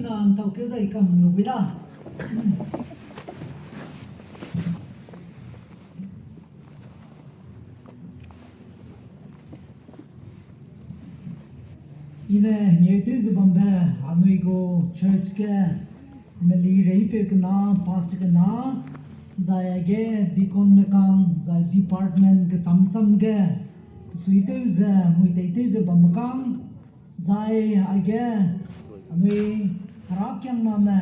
na tao kêu dậy cầm lục với ta ine nhiều thứ gì bằng bè anh go church ke meli rei pe na pastor ke na zai ge dikon me kang zai department ke sam ge suite ze muite te ze bam kang zai age anh harap kyang na me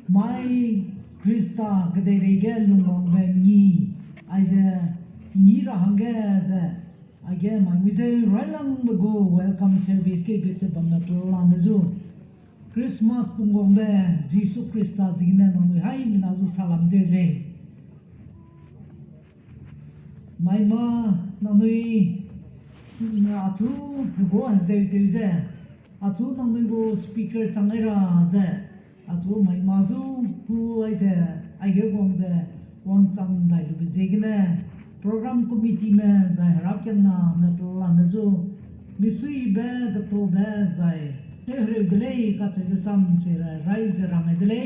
mai krista ke de re ge lung be ni ai ze ni ra hang ge ze again my we say right long ago welcome service ke getse bangna plan zu Christmas pungong be Jesus Christa zina nanu hai mina zu salam de re my ma nanu atu go ze te ze atu nanu go speaker changaira ze atu my ma zu pu ai ze ai ge bong ze wang chang dai lu ze gina program committee में जाए हराब क्या ना मैं तो लाने जो मिसुई बे तो बे जाए तेरे दिले का तेरे साम चेरा राइज रामे दिले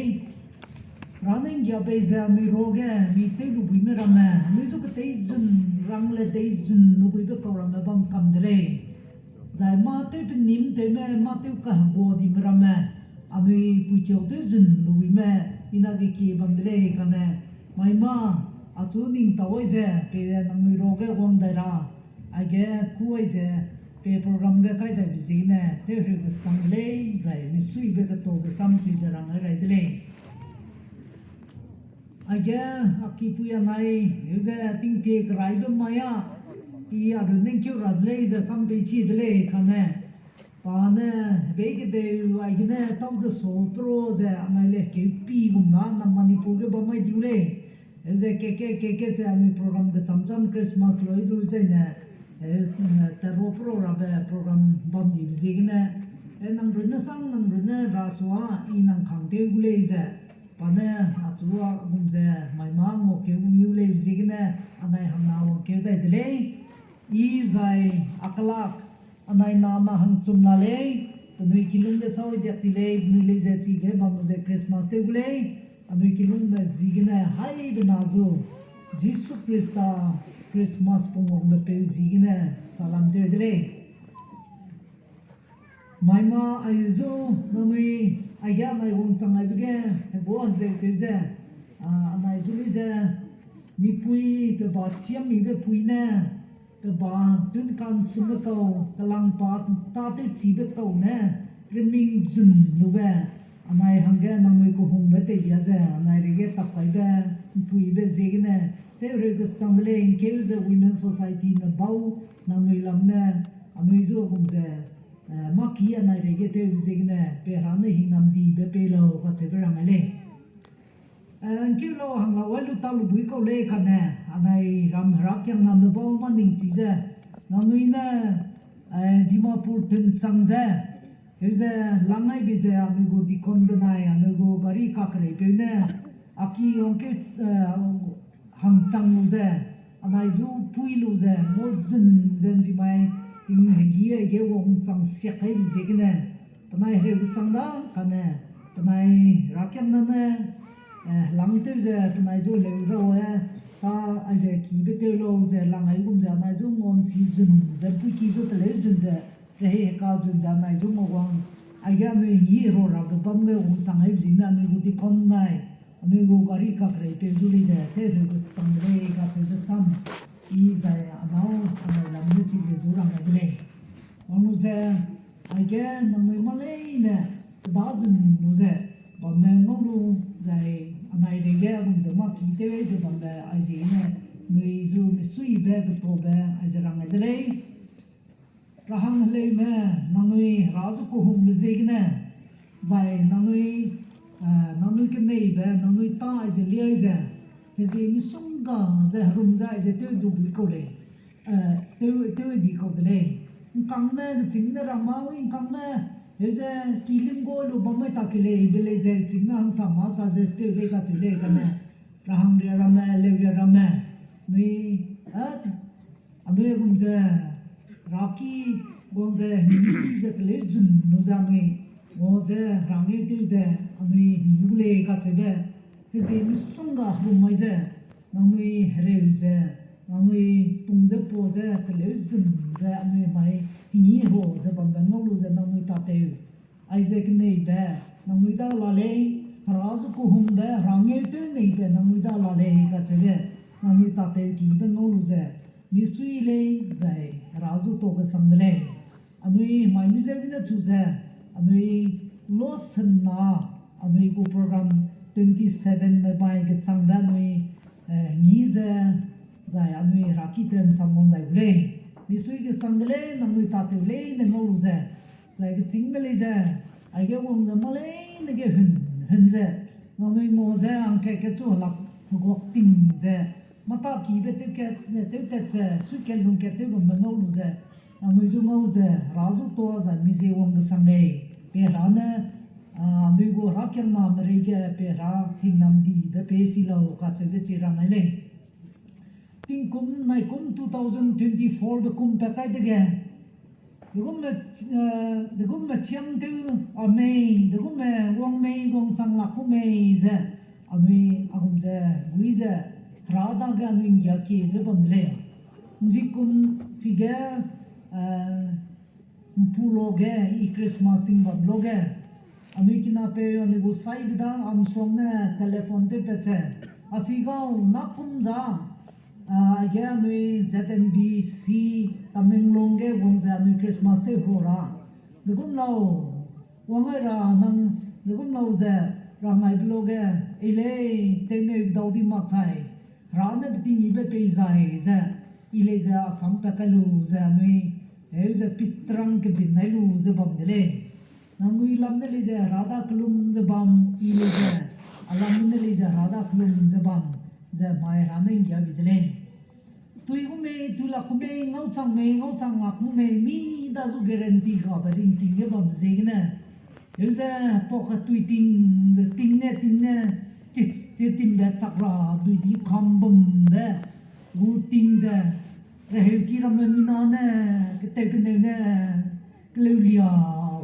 रानिंग क्या पे जाए मी रोगे मी तेरे बुई में रामे मी जो के तेज जन रंग ले तेज जन नुबुई बे तो रामे बंग कम दिले जाए माते पे नीम ते में माते का बोदी में रामे अभी पुचो तेज जन नुबुई में इना के की बंग दिले कने माई माँ atu ning tawai ze pe nang mi roge gom dara age kuai ze pe program ga kai da bizine te hre ga sangle zai mi sui be to ga sam chi ze rang rai dile age aki puya nai yuze ting te grai do maya I adu ning kyu radle ze sam be chi dile khane pa ne be ge de age ne tam de so pro ze anai le ke pi gum na nam mani pu ge ba mai diule ऐसे के से आदमी प्रोग्राम के चमचम क्रिसमस लोई दूर से ने तेरो प्रोग्राम प्रोग्राम बम दी बिजिगने नंग रुने संग नंग रुने रासवा I नंग खांगते गुले इसे पाने आचुआ गुमसे माइमा मोके गुले बिजिगने अनाय हमना मोके दे दिले I जाय अकलाक अनाय नामा हम चुमला ले नुई किलुंग दे साव दिले नुले जे चीगे बमुजे क्रिसमस ते गुले अभी किलुंग में जीगने हाई बनाजो जीसु क्रिस्ता क्रिसमस पुंगों में पे जीगने सलाम दे दिले माइमा आइजो ननुई आया नाइ वंग चंगाई बगे बोस दे तेजे नाइ जुली जे मिपुई पे बासियम मिबे पुइने पे बा तुन कान सुमको तलांग पात ताते चीबे तो ने रिमिंग जुन नुबे anai hangge nangoi ko hongbe te ya ze anai rege tapai be pui be zegine te rege samle in case the women society na bau nangoi lamne anoi zo gumze maki anai rege te zegine pe rane hinam di be pe lo ka te be ramale an kilo hanga walu talu bui ko le khane anai ram rak yang nam be bau ma ning chi ze nangoi na dimapur tin sangze Here's langai bize amigo di konbenai amigo gari kakre pene aki onke ham changluze anai zu puiluze mozun zenjimai in hegie ge wong chang sekai bizegne tanai he sangda kane tanai rakyan nane langte ze tanai zu lewro ta aje ki betelo ze langai gum ze anai zu mon season ze puki zu television ze rehe ka jun janai ju mo wang aga me ni ro ra ga bam me un sang hai jin na me gu ti kon nai me gu gari ka kre pe ju li de te ru gu sang re ka pe de sam I za ya nao na la mu ti de ju ra ga de onu ze aga na me ma le ne da jun nu ze ba me no lu zai anai de ge gu de ma ki te we ju ba de ai ji ne me ju me sui be de to be ai za ra ga de rahang le me nanui razu ko hum zegne zai nanui ke nei be nanui ta je le je hezi mi sunga ze rum za je te du bi ko le te di ko le kang me de jing na rama wi kang me he je kilim go lu ba mai ta ke le be le je jing na ang sa ma sa je te le ka tu le ka ne rahang re rama le re rama ni adu gum je Rocky bonze ze kle jun no zamwe 어제 랑에 때제 아니 누구래 같이베 그래서 미송가 하루마이제 나무이 해레우제 나무이 동제포제 텔레비전제 아니 마이 히니호 제 반반노루제 나무이 타테우 아이제크 네이베 나무이다 라레 라즈 코훔베 랑에 때 네이베 나무이다 라레 같이베 나무이 타테우 기베 노루제 미수이레 제 라즈 토게 상들레 아니 마이 미제비나 주제 Anui lost na anui ko program 27 na bai ke changda anui ni ze zai anui rakiten samon dai ble misui ke sangle namui ta te ble ne ngolu ze zai ke singmele ze ai ke wong ze male ne ke hun ze namui mo ze ang ke chu lak gok ting ze mata ki be te ke ze su ke lung ke te go ngolu ze namui zu ngolu ze razu to za mi ze wong ke sangle Perana, Nugo Rakana, Marega, Pera, Tinamdi, the Pesilo, Katavich, Tinkum, Naikum 2024, the Kum Pakai again. The Gumma Chiam do, or May, the Gumma, Wong May, Gong Sang Lakume, Ami, Agumza, Wiza, Radagan, Yaki, the Bumle, Jikum, Tiga, Puloge, Christmas thing but loge. Amikina pe on the side da Amstrong telephone te peche. Asigo nakumza. Again we ZBCA Tamenglong wong Christmas te hora. The gumlo wangera nang the gumlo ze rangai bloge ile tene daudi makai. Rana biting ibe pe zai ze ile ze asam pekalu ze ami He's a pitrang ke binailu the bum dele. Namui lamneli the Rada Klum the bum, Ilija, Alamineli the Rada Klum the bum, the my running Yavidele. Tuigume, Tulakume, Notsang Lakume, me does guarantee covering Tingabum Zegna. Here's a pocket tweeting the Tingnet, Titim that Sakra, do the combum there, good things there. Kira menana ketekene Claudia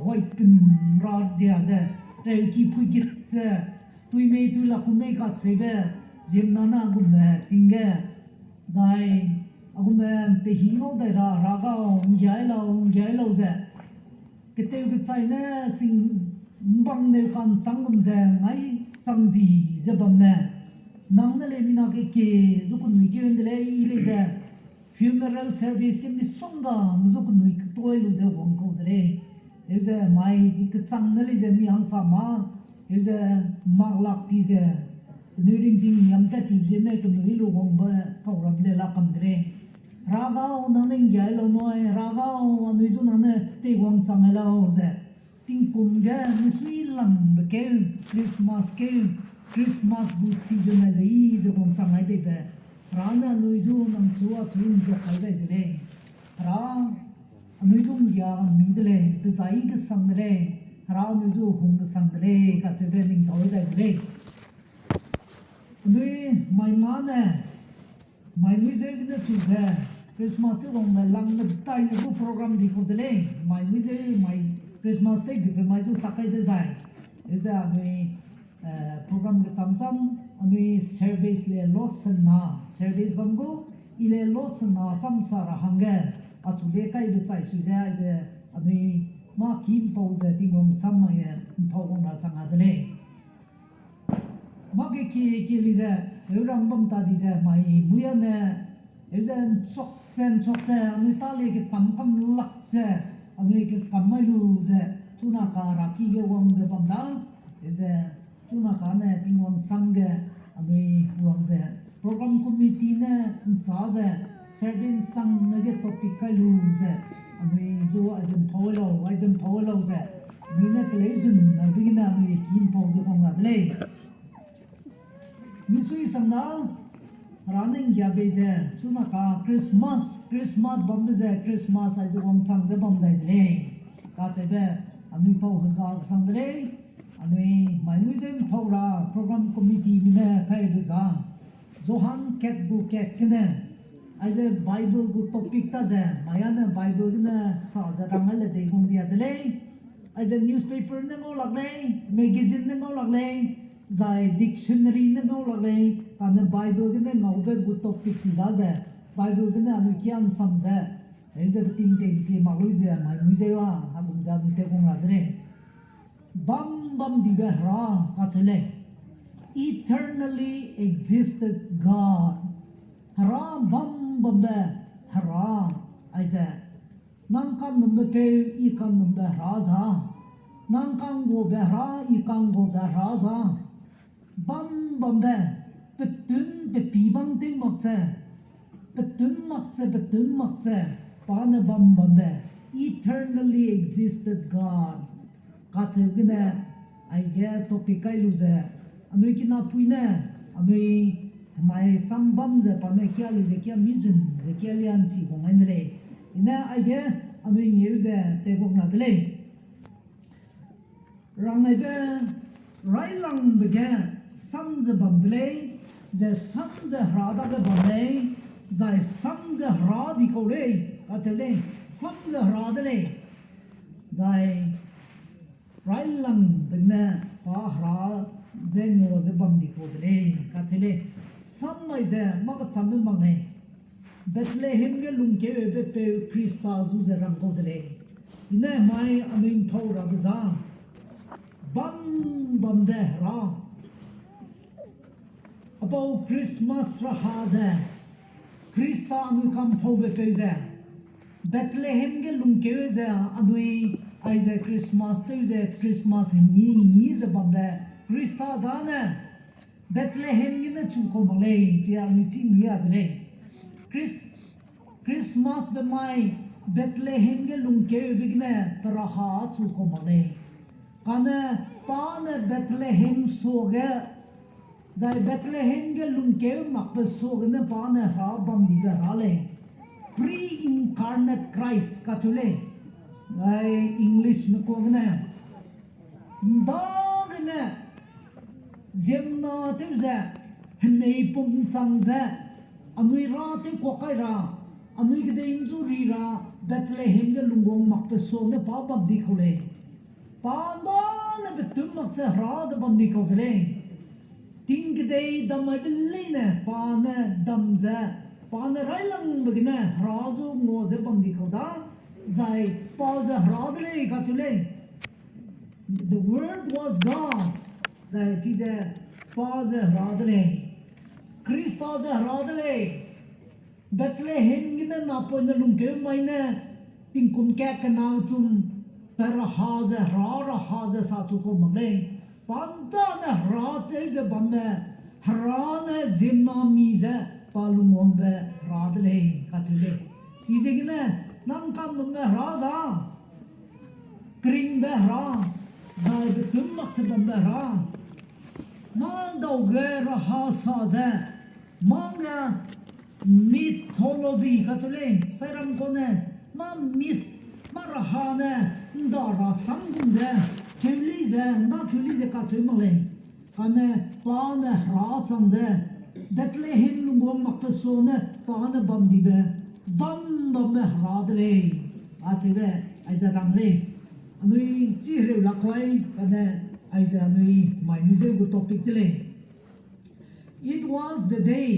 white pin raja ze reki puikit ze tuime tu la kume ka sebe jemnana gume tinge zai agume pehino de raga ungyai lo ze ketek tsaine sing bang ne kan changum ze ngai changji ze bamme nangna le mina ke zukun mi ke ndele ile ze funeral service ke misonga muzuk nui toy lu ze wong ko dre is a mai ke chang na le ze mi ang sama is a maglak ti ze nuring ting yam ta ti ze ne ke nui lu wong ba ko rab le la kam dre raga na ning ya lo noi raga nui zu na ne te wong chang la ho ze ting kum ge mi sui lang be ke Christmas bu season na ze ze wong chang ai de be Rana nuizu nang chua chun jo khalai dele ra nuizu ya mindele the zai ke sangre ra nuizu hung ke sangre ka chebening doi dele nui mai mana mai nuizu ke chu ga Christmas te wong lang na tai bu program di ko dele mai nuizu mai Christmas te ge mai ju takai de zai eza nui program ke cham ami service le loss na service bamgo ile loss na samsara hange achule kai be chai su ja je ami ma kim pau je tingom samaya phawong na changa dele ma ke ki li je eurang bam ta di je mai muya ne ezen chok che ami ta le ke tam lak je ami ke kamalu je tuna ka ra ki ge wong je bam da je tuna ka ne tingom samge ami wong je program committee ne cha je certain sang nage topic ka lu je ami jo azen phawlo je ni ne television na bigina ami kim pau je kong adle mi sui samna running ya be je tuna ka Christmas bam je Christmas ai jo wong sang je bam dai le ka che be ami pau hang ka sang dle ami mai museum phawra program committee ne kai be za Zohan ket bu ket kene as a Bible gu topic ta je maya ne Bible ne sa ja rangal de gong dia dele ai giờ newspaper nó ngô lạc này magazine nó ngô lạc này giải dictionary nó ngô lạc này còn Bible cái này ngầu về good topic gì đó giờ Bible cái này anh kian sam giờ ai giờ tin cái mặc lối giờ mai mới giờ wa anh cũng giờ mình thấy cũng là thế này bam bam đi về ra cả thế này eternally existed God Hara bam bam be hara ai giờ nang kan number pe I kan number ha za nang kan go be ha I kan go be ha za bam bam be betun be pi bang ting mak se betun mak se pa na bam bam be eternally existed God ka che gina ai ge topic ai lu ze anui kina puina anui mai sambam ze pa na kya li ze kya mizun ze kya lian chi ko ngai ne ina ai ge anui ngeu ze te bok na dele rang ai be rai lang be ge sam ze bam dele ze sam ze hra da ge bam le zai sam ze hra di ko le ka che le sam ze hra dele zai rai lang be na pa hra ze ngo ze bam di ko dele ka che le sam mai ze ma ka cham mang ne Bethlehem ke lungke be pe Krista zu ze rang ko dele ne mai amin thau ra za bam bam de ra about Christmas ra ha ze Krista anu kam thau be pe ze Bethlehem ke lungke ze anui ai ze Christmas te ze Christmas ni ze bam de Krista za ne Bethlehem ni na chu ko mang le ji anu chi mi ya de Christmas be mai Bethlehem ge lungke bigne paraha chu ko mane kana pan Bethlehem soge dai Bethlehem ge lungke mak pe soge ne pan ha bam di ga hale pre-incarnate Christ ka chule dai English me ko ne da ne zemna te ze nei pum sang ze anui ra te ko kai ra anui ke de injury ra Bethlehem ge lungong mak pe so ne pa bam di khole pa no le betum mak se ra de bam di khole ting ke de dam ai bille ne pa ne dam ze pa ne rai lang be ne ra zo ngo ze bam di khoda zai pa ze ra de le ka chule the word was God zai ti de pa ze ra de le Krista ze ra de le Bethlehem gina na po na lungke mai na ting kum ka kana chum per ha ze ra ze sa chu ko mangle panta na ra te ze bam na hra na zimna mi ze palum om be ra de le ka chule ki ze gina nang kam num na ra da kring be ra dai be tum mak se bam be ra ma dau ge ra ha sa ze manga mythology ka chule sairam ko ne ma myth ma raha ne nda ra sam gun de kheli ze na kheli ze ka chue ma le ka ne pa ne ra chang de Bethlehem lungom mak pe so ne pa ne bam di be bam bam me ra de le a che be ai za rang le anui chi re la khoi ka ne ai za anui mai ni ze go topic de le it was the day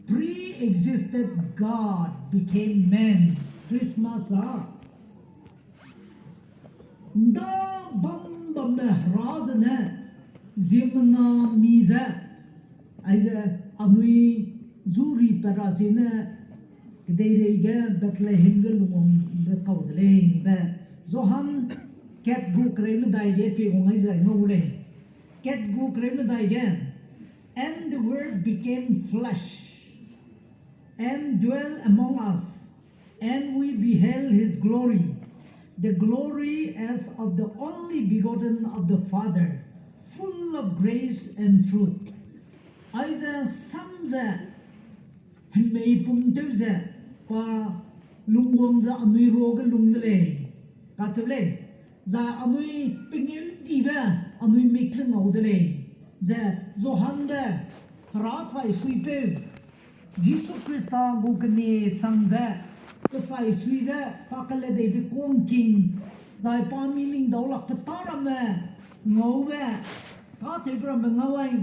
pre-existed God became man. Christmas da bam bam ne raz ne zimna miza aiza anui zuri parazine gdeire ge Bethlehem ge lumom be kaudle be zohan ket bu krem dai ge pe ngai zai no le ket bu krem dai ge and the word became flesh and dwell among us, and we beheld his glory, the glory as of the only begotten of the Father, full of grace and truth. Isaiah samza mei pum teuza pa lungwang za anui roga lungdele ka chule za anui pingi dibe anui mikle ngaudele za zohanda ra chai suipe Jesus Christa gukne changza ko chai suiza pakale de bi kong king giải pa meaning đầu lạc phật ta làm mẹ ngầu mẹ ta thấy làm mẹ ngầu anh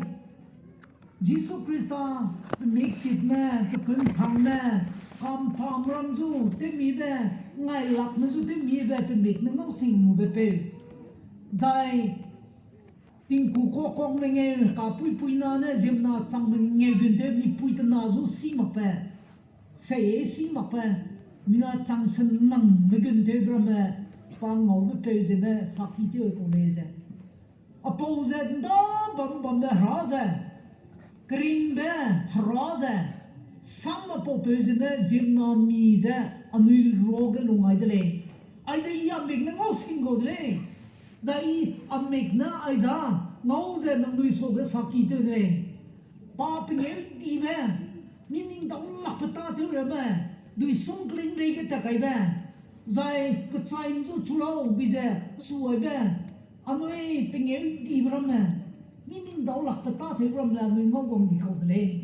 Jesus Christa make it mẹ cái cơn thằng mẹ cầm phàm ram du thế mi mẹ ngày lạc mà du thế mi mẹ phải make nó ngầu sinh mù bê giải tiếng cú co con mình nghe cả pui na nè dìm na chẳng mình nghe gần thế mi pui tên na du xí mà bè sẽ xí mà bè mi na chẳng sân năng mình gần thế bram mẹ pang ngầu bê gì nè sakhi tiêu cô này啫à bao giờ đó bầm bè hả啫green bè hả啫sam mà bao gì nè dìm na mi啫anh nuôi rô cái lùng ai đấy ai đấy ya mình nó ngầu sinh cô đấy giải anh mình na ai ra ngầu啫nằm nuôi số cái sakhi tiêu đấy ba bên ấy đi bè meaning đâu lạc bê ta tiêu rồi bè đuôi sông kling đây cái cái bè giải cái trái chú chú lâu bây giờ suy bè anh ơi bên ấy đi vào mà meaning đâu lạc bê ta tiêu rồi là người ngông ngông đi câu đấy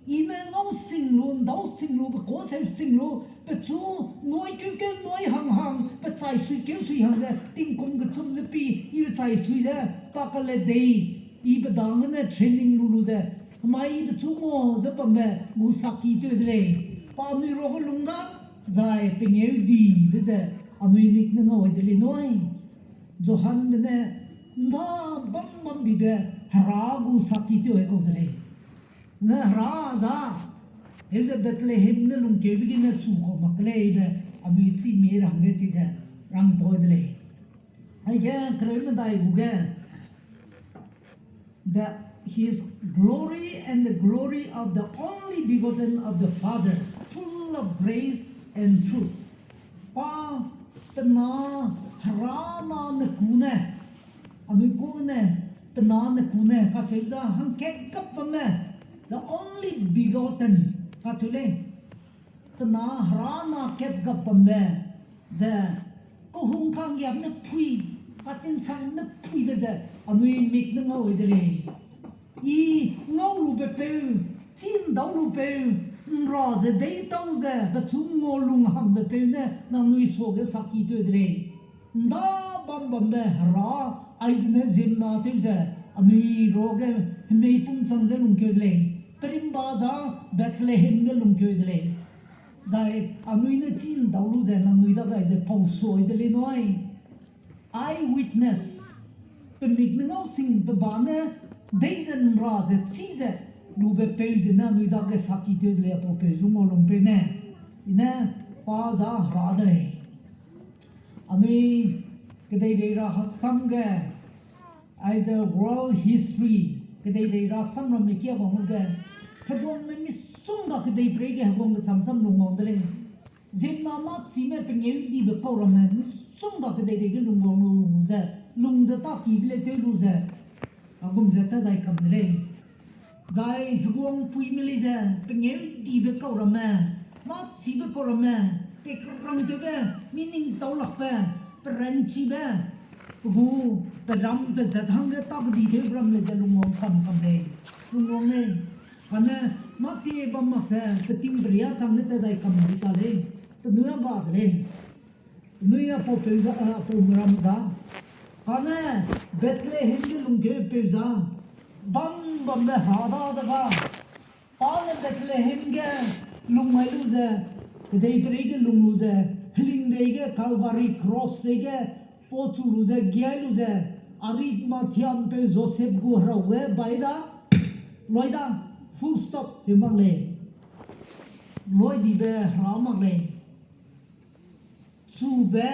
ina ngông sinh luôn đâu sinh luôn bê cố sẽ sinh luôn bê chú nói kêu nói hằng bê trái suy kêu suy hằng ra tiếng công cái chung cái pi y bê trái suy ra ba cái lệ đây y bê đăng cái training lulu ra mà y bê chú ngô ra bầm bè ngũ sakhi tiêu đấy pa nuôi rô cái lung đó giải bên ấy đi bây giờ anh nuôi mít nó ngồi đây nói Johan bên này nó bấm đi về Hera gu sakhi tiêu hay câu đấy nó Hera ra bây giờ Bethlehem nó lùng kêu begin nó sủ có mặc lấy về anh nuôi chỉ mấy răng cái gì thế răng thôi đấy ai cái cái mà đại gu cái that His glory and the glory of the only begotten of the Father full of grace and truth. Pa tana harana na kune, ami kune tana na kune. Kachelza hang kekap pame the only begotten. Kachule tana harana kekap pame the kohung kang yam na pui katin sang na pui beje ami mik na ngoi dele. I ngau lu be pe chin dau lu pe rõ giờ đấy đâu giờ và chúng ngô lùng hằng về bên này là nuôi số cái sakhi tôi đấy đó bầm bè rõ ai nên zim na tiêu giờ nuôi rồi cái mấy pung sang giờ lùng kêu đấy perim baza Bethlehem cái lùng kêu đấy giải nuôi nó chín đâu lu giờ là nuôi đó cái giờ phong soi đấy nói eye witness bên mình nó ngau sinh bên bạn này đấy giờ rõ giờ chi giờ lu be pe zina nui da ke sakhi te le po pe zu mo long pe ne ina pa za ra de anui ke dei ra sam ge ai the world history ke dei ra sam ra me kia gong ge thadong me mi sung da ke dei pre ge gong ge cham cham lung mong de le zim na ma si me pe nge di be ko ra me mi sung da ke dei ge lung gong lung za ta ki le te lu za agum za ta dai kam le giải huống pui mili giờ bên nhớ đi về câu rồi mà mất xí về câu rồi mà cái răng cho bé meaning tàu lọc bé bền chi bé hu bé ram bé giật hăng cái tóc đi theo ram lên giờ lùng ngông cầm đây lùng ngông này anh ấy mất cái bấm mặc cái tim bria thằng này tới đây cầm đi ta đây tới nuôi bạc đây nuôi apple pe ra apple ram ra anh ấy Bethlehem cái lùng cái pe ra bam be hada daga pale Bethlehem ge lung mai lu ze dei pre ge lung lu ze healing re ge Calvary cross re ge po chu lu ze gyai lu ze arit ma thiam pe Joseph gu hra we baida loida full stop he mang le loi di be hra mang le chu be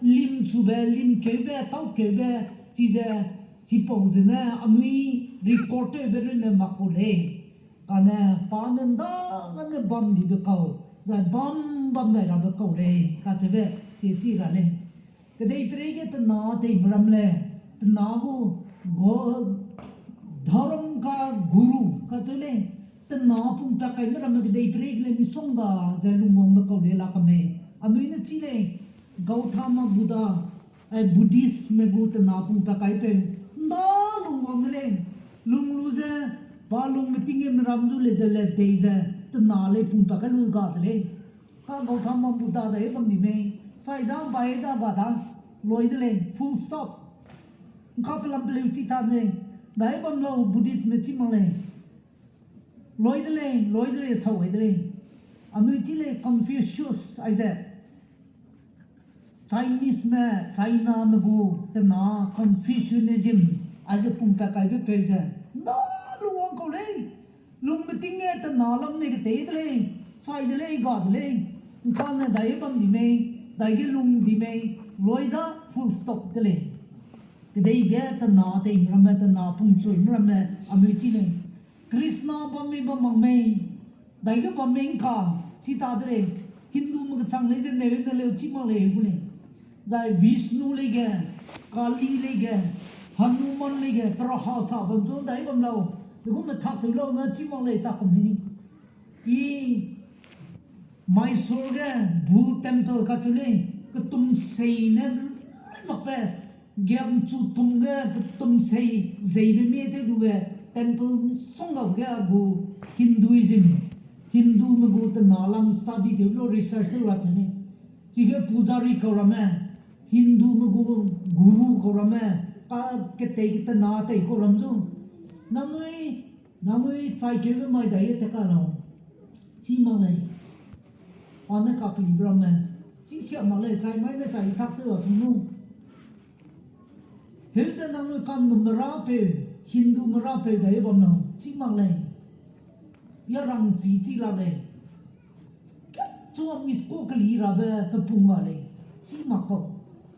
lim ke be tau ke be chi ze chỉ bảo gì nè anh ấy reporter về rồi mặc quần này cái này phá nên đó cái bom đi được cầu rồi bom này là được cầu này cái chế về chỉ là này cái đây bây giờ tận nó thì bram này tận nó go dharam ka guru cái chế này tận nó cũng ta cái mà cái đây bây giờ mình sống đó rồi lúc mong cầu này là cái này anh ấy nó chỉ này Gautama Buddha Buddhist में go tận nó cũng ta cái पे đó lùng ngong lên lùng lu ra ba lùng mới tiếng em ram du le le tei ra từ nào le pung pa cái lu gạt le ka Gautama Buddha đấy bằng gì mày phải đó bay đó gạt đó loi de le full stop ka pelam pelu chi ta le dai bam lo buddhist me chi mang le loi de le sau de le anu chi le Confucius ai ze Chinese me China me gu te na Confucianism as a pum pa kai be pe ze no luang ko le lung me ting e te na lam ne ke te de le sai de le ga de le kan na dai bam di me dai ge lung di me loi da full stop de le ke dei ge te na te imram te na pum chu imram me anu chi le Krishna bam me bam mang me dai ge bam me ka chi ta de le Hindu me chang le je ne de le chi ma le bu le dai Vishnu le ge Kali le ge Hanuman le ge Prahasa bam zo dai bam lo de ko me thak tu lo me chi ma le ta kom ni I Mysore ge Bull temple ka chu le ke tum sei ne ma pe gem chu tum ge ke tum sei Zeme me te du ve temple song of ge gu Hinduism Hindu me gu te nalam study de lo research lo at ne chi ge pujari ko rame Hindu me gu guru ko rame ka ke te na te ko ram zo namoi chai ke me mai dai te ka no chi ma le ana ka pli brahma chi sia ma le chai mai ne chai thak te wa nu hel chen namoi kan numra pe Hindu mara pe dai bom no chi ma le ya rang chi la le cho mi ko kli ra be pe pung ma le chi ma ko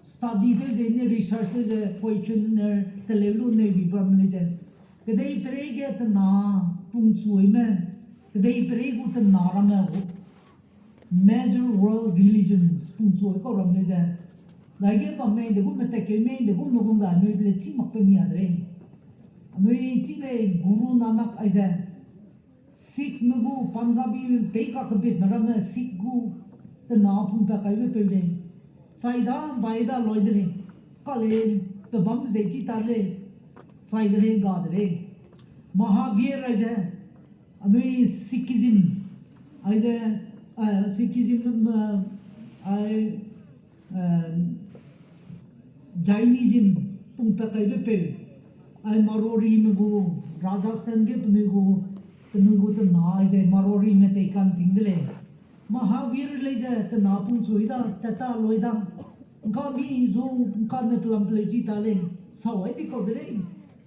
study de ne research de questionnaire te le lu ne bi bram le je ke dei prege te na pung chui me ke dei pregu te na ra me major world religions pung chui ko ram le je dai ge pa me de gu me te ke me de gu no gu ga me le chi ma pe ni adre anoi chi le Guru Nanak ai je Sikh me gu Punjabi pe ka ke bit na me Sikh gu te na pung pa kai pe le sai da bai da loi de le ka le te bam ze chi ta le sai de le ga de le Mahavir ai je anoi Sikhism ai je Sikhism ai Jainism pung pa kai pe ai Marori me gu Rajasthan ge pnu gu te na ai je Marori me te kan ting de le Mahavir le je te na pung chui da ta ta loi da ka mi zo ka ne plam ple ji ta le sao ai ti ko de le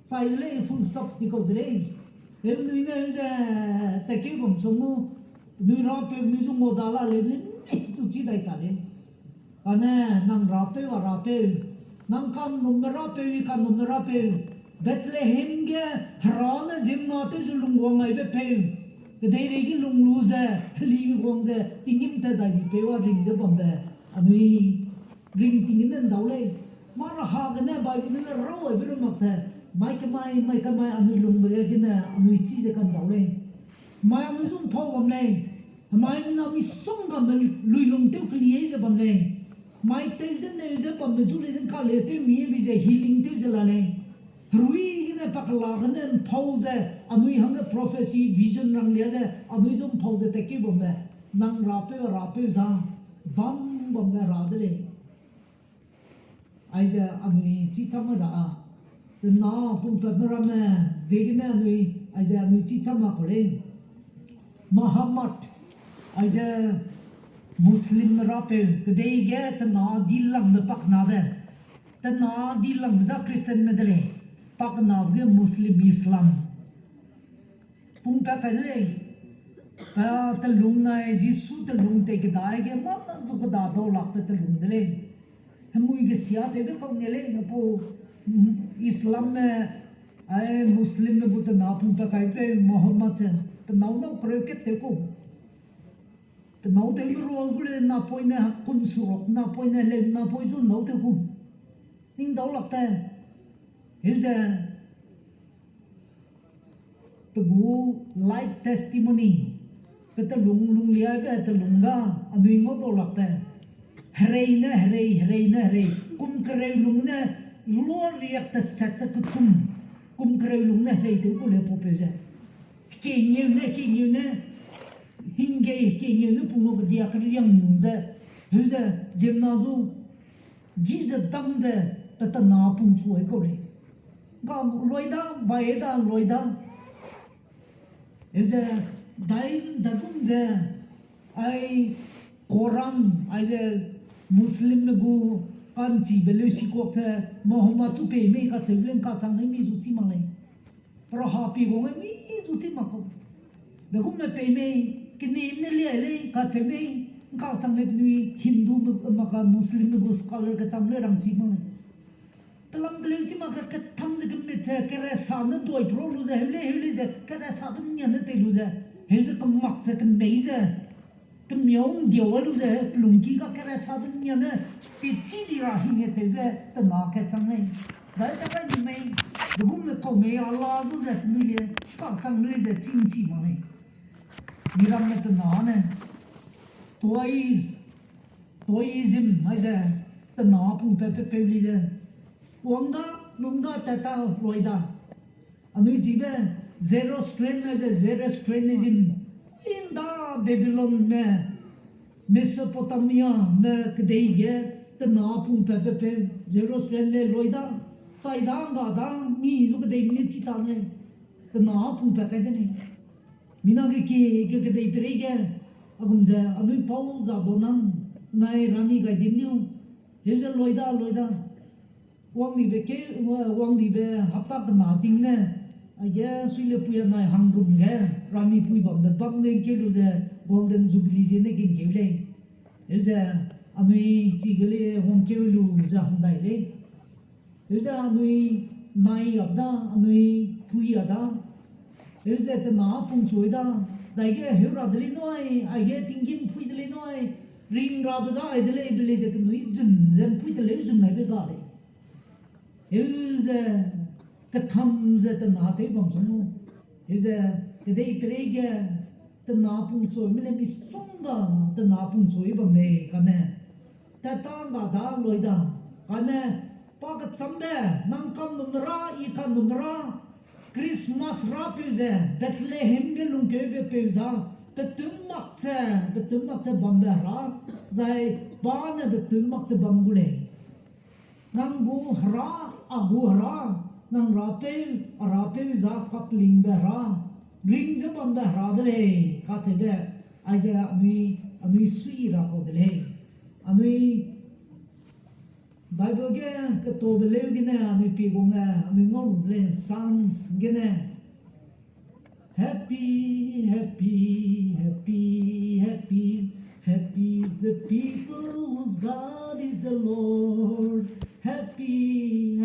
sai le full stop ti ko de le em nui ne je te ke bom so mu nui ra pe nui zo mo da la le ne tu chi dai ta le ane nang ra pe wa ra pe nang kan num ra pe wi kan num ra pe Bethlehem ge harana jimna te ju lung wang ai be pe ke dei re gi lung lu je li wang je tingim te da di pe wa ring je bom be ami ring tingin den dau le ma ra ha ge ne bai ne ro ai bi mak the mai ka mai ami lung be ge ne ami chi je kan dau le mai ami zum pho bom le mai mi na mi song ga me lui lung te kli ye je bom le mai te je ne je bom be ju le ka le te mi bi je healing te je la le Rui ne pakla gane pause anui hang prophecy vision rang le je anui zum pause te ki bombe nang rape za bam bombe ra de ai je anui chi chama ra de na pum pe ra me de ne anui ai je anui chi chama ko le Muhammad ai je Muslim rape ke de ge te na dilang me pak na be te na dilang za Christian me de pak na ge Muslim Islam pung pa ka le pa te lung na Jisu te lung te ke dai ge ma zu ko da do lak te lung de le hemui ge sia te be ko ne le po Islam me ai Muslim me but na pung pa kai pe Muhammad te nau kre ke te ko te nau te ro gu le na poi na kun surok na poi na le na poi ju nau te ko ning do lak pe here's a life testimony Kata lung liya be ta lunga adui ngo to lak pe herei kum kare lung ne lo riak ta sat sa kutum kum kare lung ne herei te ko le po pe ja ki nyu ne hinge ki nyu ne pu mo dia ka riang za hu za jem na zu giết đâm ra ta ta nạp bung chuối câu này có lôi đó bài đó lôi đó giờ đại đại cũng giờ ai Quran ai giờ Muslim người gu kan chỉ về lưu sĩ quốc thế Muhammad chú bề mấy cái chơi lên cái trang ấy mi chú chỉ mang này pro happy của ấy mi chú chỉ mang không để cũng là bề mấy cái niệm này lấy cái chơi mấy cái trang ấy nuôi Hindu mà cái Muslim người gu scholar cái trang ấy đang chỉ mang này Talam beliau cuma ke tham je ke mit ke rasa na doi pro lu je hele je ke rasa ben nya na te lu je he je ke mak je ke mei je ke myong dio lu je lung ki ka ke rasa ben nya na ke chi di ra hi nge te ve ta na ke chang nei dai ta ka ni mei du gum le ko mei Allah lu je mi le ka chang le je ching chi ma nei ni ram na ta na ne toism ai je ta na pung pe li je Wangda, lungda, tata, loida. Anu jibe zero strainism. In da Babylon me Mesopotamia me kedege the napung pepe zero strain le loida. Saida da mi lu kedege mi chita ne the napung pepe ne. Mina ke kedege perege agum ja anu pau za donam nai rani ga dimniu. Heze loida. Wang di be hafta kena ting ne, aja suile puya na hangrum ge, rani pui bam be bam ne ke lu je golden jubilee je ne ke ke le, je anui ti gele hong ke lu za handai le, je anui nai abda anui pui ada, je te na pung choi da, dai ge Hera deli noi, aja tingim pui deli noi, ring rab za deli beli je nui jun pui deli jun nai be ga le. Heuze ke tham ze te na te bom sono heuze te dei prege te na pung so mi le mi songa te na pung so ibam me kane ta ta da loida kane pa ka sambe nang kam numra I kan numra Christmas ra peuze Bethlehem ge lung ke be peuza betum mak se bam be ra zai ba ne betum mak se bam gule nang gu hra agu hra nang rape za kapling be hra ring je bam be hra de ka te be aja ami sui ra ko de ami bible ge ke to be le ge ne ami pi go nga ami ngol le psalms ge ne happy is the people whose God is the Lord. Happy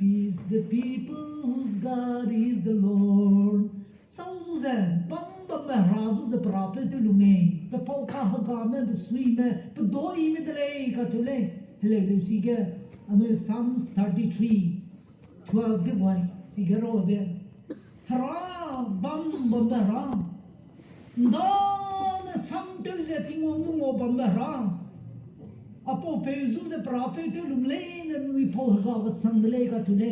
is the people whose God is the Lord. Sao ze bam razu ze prape te lume pe pauka haga me be sui me pe doi me dele ka chule hele lu sige anu Psalms 33:12 ge wai sige ro be hara bam ra ndon samte ze tingong ngo bam ra apo pezu ze prape te lumle na nui po ga sang le ka chule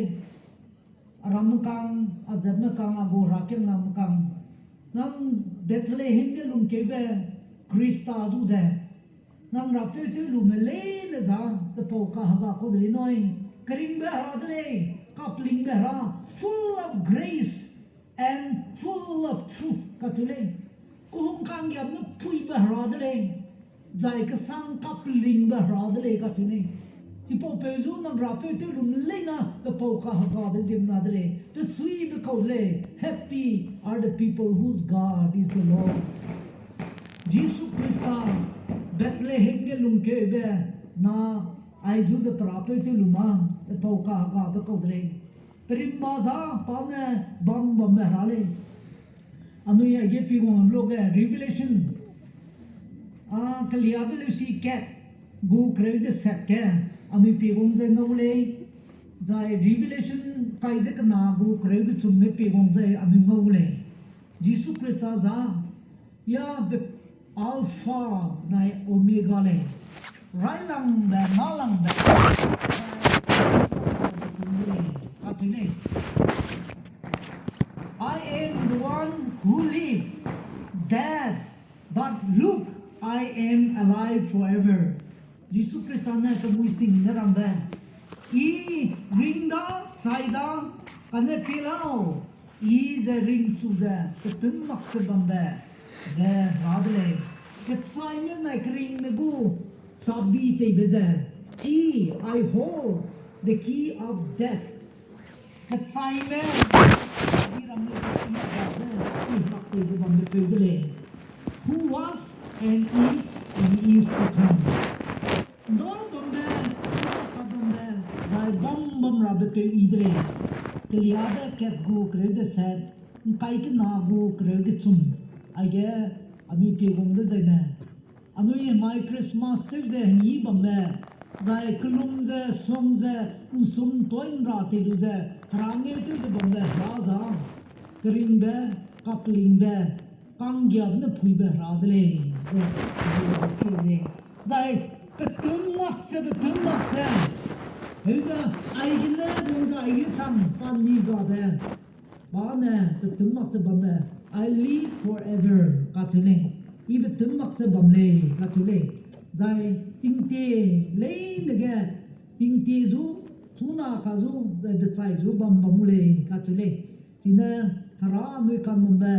ramkang azamkang ago raken namkang nam Bethlehem ge lum ke be Krista zu ze nam rape te lumle na za te po ka ha ko de noi kring be ha de coupling be ha full of grace and full of truth ka chule kung kang yam na pui be ha de zai ka sang coupling be ha de ka chule si po pezu na rape te lum le na te po ka ha be jim na de te sui be ko le happy are the people whose God is the Lord Jesus Christa Bethlehem ge lum ke be na ai ju de rape te luma te po ka ha be ko de perim ma za pa ne bam me ha le anu ye ge pi go lo ge revelation kaliabel si cat gu kreu de set ke ami pi gong ze ngole zai revelation kai ze na gu kreu de chung ne pi gong ze ami ngole Jesus Christa za ya alpha na omega le rai lang da na lang da atile I am the one who live dead but look I am alive forever Jesus Christ na kami sing na ramba I ring da sai da kane pilao I the ring to the tun mak se bamba the radle ke sai me na ring na go sabi te beze I hold the key of death ke sai me I ram mak te bamba pe bele who was and is to come. Don't by bum rabbit idre. Kiliada cat go crowd said, Kaika na go crowd sum. I get a new pig on the Zeme. I know my Christmas tips and ye bumbe. Thy columns, songs, some toin rati, Range to the bumbe, Raza, the ring bear, coupling bear. Kang gyab na pui ba radle dai betum mak se heza aigna bunga aigi tam pan ni ga de ba ne betum mak se bambe I live forever ka tune I betum mak se bamle ka tune dai tingte le ne ga tingte zu tuna ka zu dai betai zu bam bamule ka tune tina hara nu kan bambe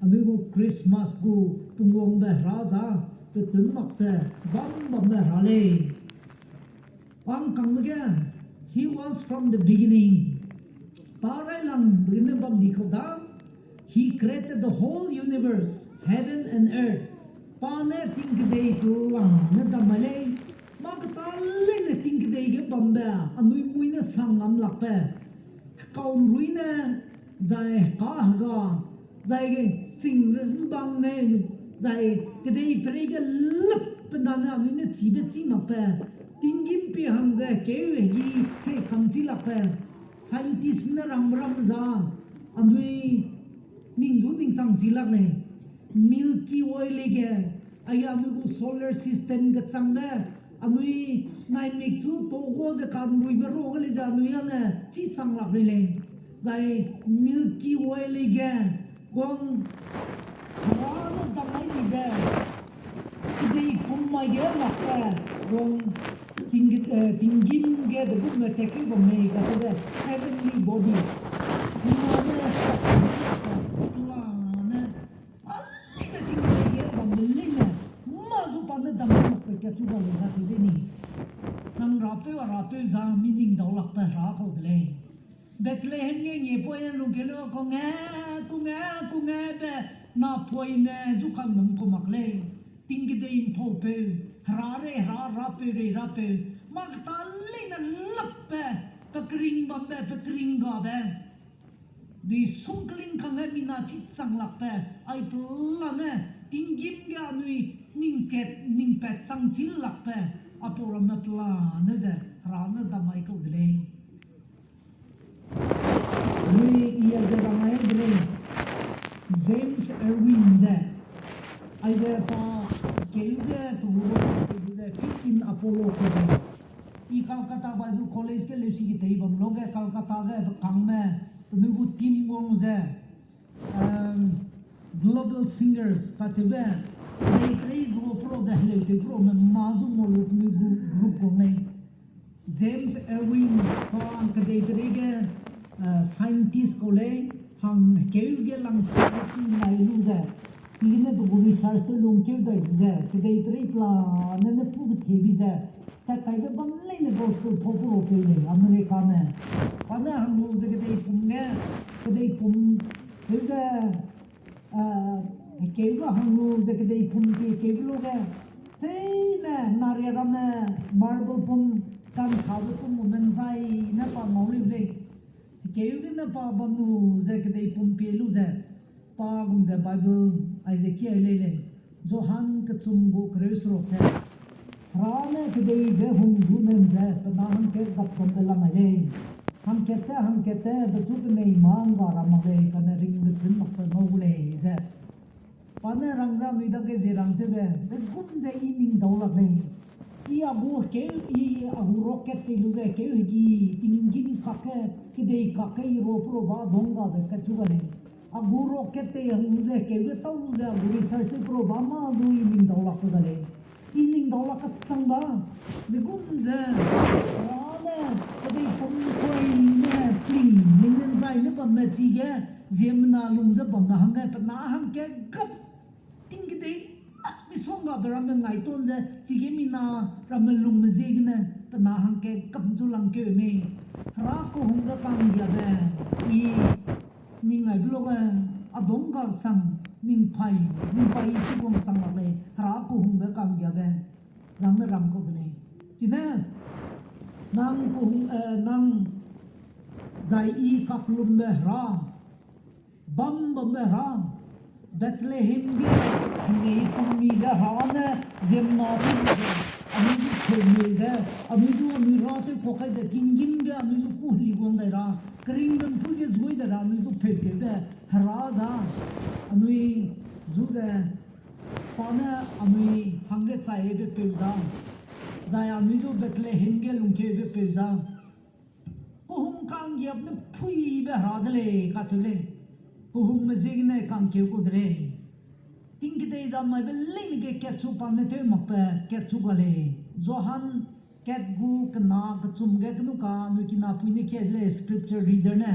Amigo Christmas go pungong be raza the tunmak te bam be rale Pang kang again he was from the beginning Parai lang begin bam di da he created the whole universe heaven and earth Pane think day la na damale magtalle ne think day ge bam be anui muina sangam lakpe kaum ruina dai ka ga dai sing bang ne dai kdei prega lup pendana ne zibe chi ma pa tingim pe ham za ke gi se kam chi la pa scientist na ram za andui ning du ning tang chi la ne milky way le ge aya nu solar system ga chang na anui nai me chu to go za kan mui be ro le ja nu ya ne chi chang la le dai milky way le ge Gong Rana damai ni be Kidei pumma ye lakka Gong Tingim ge the book me teki bomme Kata de heavenly body Nana Lana Alina tingde ye bomme lina Mazu pande damai lakka Katu ba le katu de ni Nang rape wa rape za meaning daw lakpa raka udle Bethlehem nge po yan lugelo ko nga be na po ine zukan nung kumakle tingide in pope rare rape magtali na lappe pekring bambe pekring gabe di sungkling kange mina chitsang lappe ay plane tingim ga nui ning pet sang chil lappe apora me plane ze rana damai ko dile Lui ia ramai dile James Irwin ze ai de pa keuge tu de 15 Apollo ko I Calcutta Bible College ke lesi ki tei bam loge Calcutta ge kang me tu gu team gong ze global singers ka chebe dei trei go pro ze le te pro me mazu mo lu ni group gong nei James Irwin ko an ka dei trei ge scientist ko le hang keuge lang nai lu ze tigine to go research to long keu dai ze ke dei trei pla ne pu ke bi ze ta kai be bam le ne gospel popuro pe le America ne pana hang lu ze ke dei pum ne ke dei pum ke ze keuga hang lu ze ke dei pum pe ke lu ge sei ne naria ram marble pum kan khaw pum men sai na pa mau le keuge na pa bam lu ze ke dei pum pe lu ze pa gum ze Bible Isaiah le Johan ke chum go kresro the rane ke dei ze hung du nem ze pa han ke gap kom de la mai ham kete betu ke nei man ba ra ma le kan ring de tin mak pa no le ze pa ne rang ga mi da ke ze rang te de gum ze I ning dau la le I abu ke I abu rocket te lu ze ke gi ting gin ka ke dei ka ke ro pro ba dong ga de ka chu ga le abu rocket te hung ze ke ge tau lu ze abu research te pro ba ma du I ning dau la ko ga le ining đó là cái sang ba để cũng giờ đó nè cái đây không quay nè pin mình nên dạy nó bằng mẹ chị cái Zeme na lùng ra bằng hàng cái phần na hàng cái gấp tin cái đấy mi xong gặp ra mình ngày tuần giờ chị cái mình na ra mình lùng mình gì cái nè phần na hàng cái gấp chú lăng cái mình ra cô không có tăng gì vậy đi nhưng ngày lúc à đông cả sang mình phải chỉ còn sang lại này ra cô không có tăng gì vậy rằng nó làm cái này chỉ nè nang cô nang dạy y các lùng về ra bam be ra Bethlehem ge ni pami ga hana Zeme na ami khoi ge ami ju ra te ko ka de king ge ami ju ku li gon da ra kring ben pu ge zoi da ra ami ju phe ke de hara da ami ju ge pana ami hange chai be pe da ami ju Bethlehem ge lung ke be pe da hum kang ge apne phui be ra de le ka chule Kuhum mazig na kang kêu cô dre, tiếng cái đây đam mai bên linh cái kết chụp anh này thấy mặc bè kết chụp cái này, Johan kết gu cái na cái chum cái nu ka nu kia na pui này kết le scripture reader nè,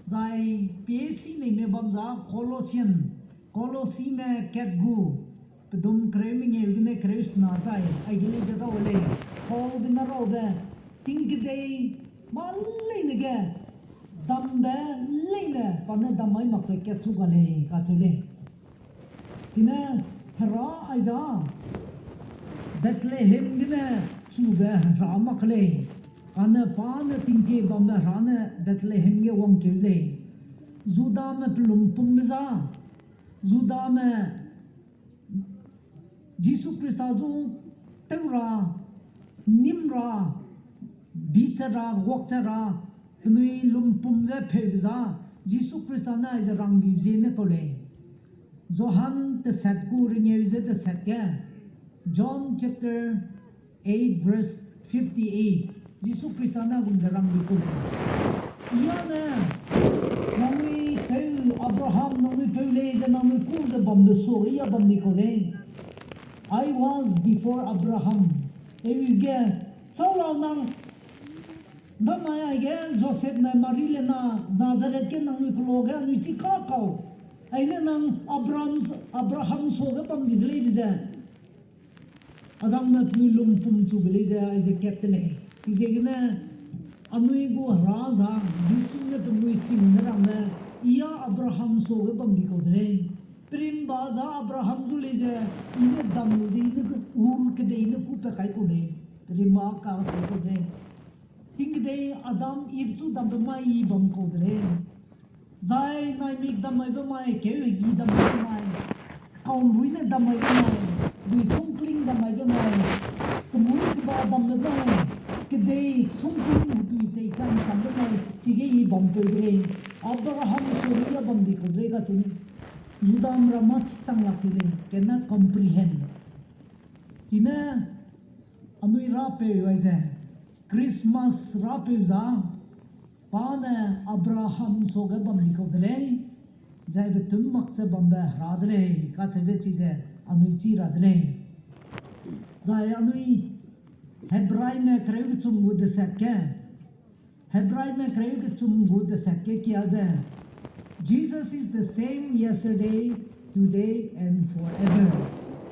zai PSC này me bam za Colossian này kết gu, pedum kreming cái này kreis na zai, ai cái này cái đó le, Paul bin na rồi bè, tiếng cái đây mà linh cái đam bé linh nè, còn nên đam mấy mặc cái kết thúc cái này cả chơi lên, thì nè Hera ai ra, Bethlehem cái nè, chú bé Hera mặc lên, anh pan tiếng cái bom Hera nè Bethlehem cái vòng chơi lên, Juda mà plum pum ra, Juda mà Jesus Christ azu tevra, nimra, bichara, wakchara Nui lumpum ze phebza Jesus Christ na is rang bi je ne kole Johan the set ku ringe ze the set ke John chapter 8 verse 58 Jesus Christ na gun rang bi kole iya ne nami tel Abraham nami pele de nami ku de bam so iya bam ni kole I was before Abraham evi ge saula nang Damai ai ge Joseph na Mary le na Nazareth ke nang niklo ge ni chi ka kau ai le nang Abraham so ge pam di le biza adang na tu lum pum chu bele ja ai ge captain ai je ge na anui go ra za jisu ne tu mu sin na ram na iya Abraham so ge pam di ko de prim ba za Abraham ju le ja ine dam lu ji ne ur ke de ne ku pe kai ko de prim ma ka ko de Think day Adam ibsu dam mai bam ko dre zai nai mik dam mai mai ke gi dam mai kaum rui na dam mai du sung kling dam mai tumui ki ba dam mai ke day sung kling du te kan sam mai chi ge i bam ko dre Abraham so bam di ko dre ga chuni Judam ramat tang la ki le cannot comprehend tina anui ra pe wai za Christmas rapilza pane Abraham soge bam nikodre zai betum makse bambe radre ka chebe chize anui chi radre zai anui Hebrai me kreu chum gud sakke Hebrai me kreu chum gud sakke kya be Jesus is the same yesterday today and forever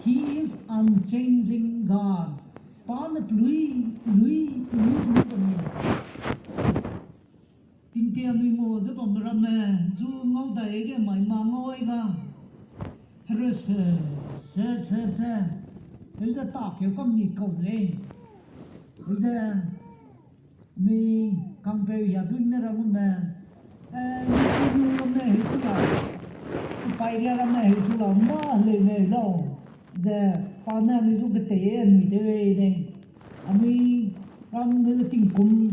he is unchanging God Pan lui Tin tia lui ngô giúp bầm ram mè du ngô đại cái mày mà ngôi ga rồi sẽ bây giờ ta kiểu con nhị cầu lên bây giờ mi cầm về nhà đuôi nó ra con mè mi con mè hết rồi bay ra mè hết rồi mà lên mè đâu giờ pan này mi giúp cái tế mi tế này ami ram ne ting kum